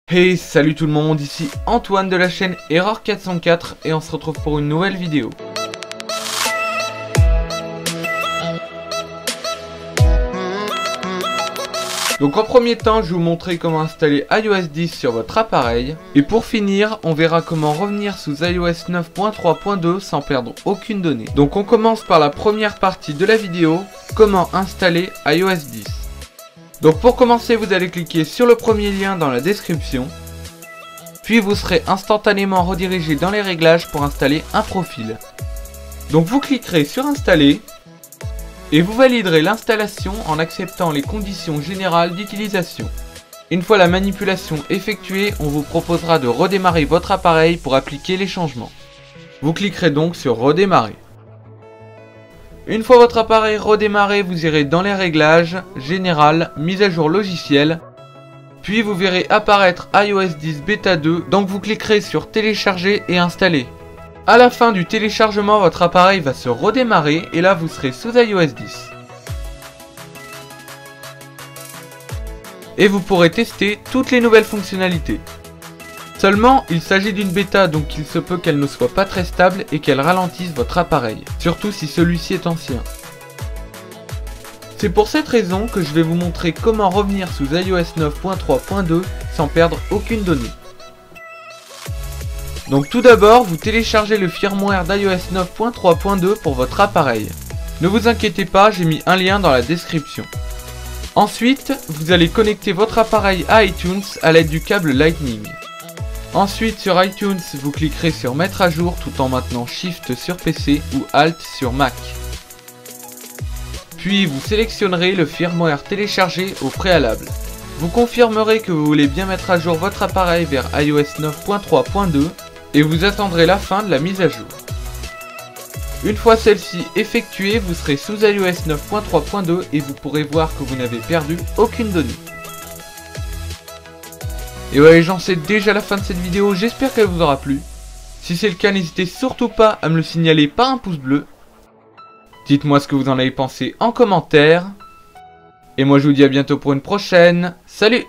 Hey, salut tout le monde, ici Antoine de la chaîne Error 404 et on se retrouve pour une nouvelle vidéo. Donc en premier temps, je vais vous montrer comment installer iOS 10 sur votre appareil. Et pour finir, on verra comment revenir sous iOS 9.3.2 sans perdre aucune donnée. Donc on commence par la première partie de la vidéo, comment installer iOS 10. Donc pour commencer, vous allez cliquer sur le premier lien dans la description. Puis vous serez instantanément redirigé dans les réglages pour installer un profil. Donc vous cliquerez sur installer. Et vous validerez l'installation en acceptant les conditions générales d'utilisation. Une fois la manipulation effectuée, on vous proposera de redémarrer votre appareil pour appliquer les changements. Vous cliquerez donc sur redémarrer. Une fois votre appareil redémarré, vous irez dans les réglages, général, mise à jour logiciel. Puis vous verrez apparaître iOS 10 Beta 2, donc vous cliquerez sur télécharger et installer. A la fin du téléchargement, votre appareil va se redémarrer et là vous serez sous iOS 10. Et vous pourrez tester toutes les nouvelles fonctionnalités. Seulement, il s'agit d'une bêta, donc il se peut qu'elle ne soit pas très stable et qu'elle ralentisse votre appareil, surtout si celui-ci est ancien. C'est pour cette raison que je vais vous montrer comment revenir sous iOS 9.3.2 sans perdre aucune donnée. Donc tout d'abord, vous téléchargez le firmware d'iOS 9.3.2 pour votre appareil. Ne vous inquiétez pas, j'ai mis un lien dans la description. Ensuite, vous allez connecter votre appareil à iTunes à l'aide du câble Lightning. Ensuite, sur iTunes, vous cliquerez sur Mettre à jour tout en maintenant Shift sur PC ou Alt sur Mac. Puis vous sélectionnerez le firmware téléchargé au préalable. Vous confirmerez que vous voulez bien mettre à jour votre appareil vers iOS 9.3.2 et vous attendrez la fin de la mise à jour. Une fois celle-ci effectuée, vous serez sous iOS 9.3.2 et vous pourrez voir que vous n'avez perdu aucune donnée. Et ouais, j'en sais déjà la fin de cette vidéo, j'espère qu'elle vous aura plu. Si c'est le cas, n'hésitez surtout pas à me le signaler par un pouce bleu. Dites-moi ce que vous en avez pensé en commentaire. Et moi je vous dis à bientôt pour une prochaine. Salut!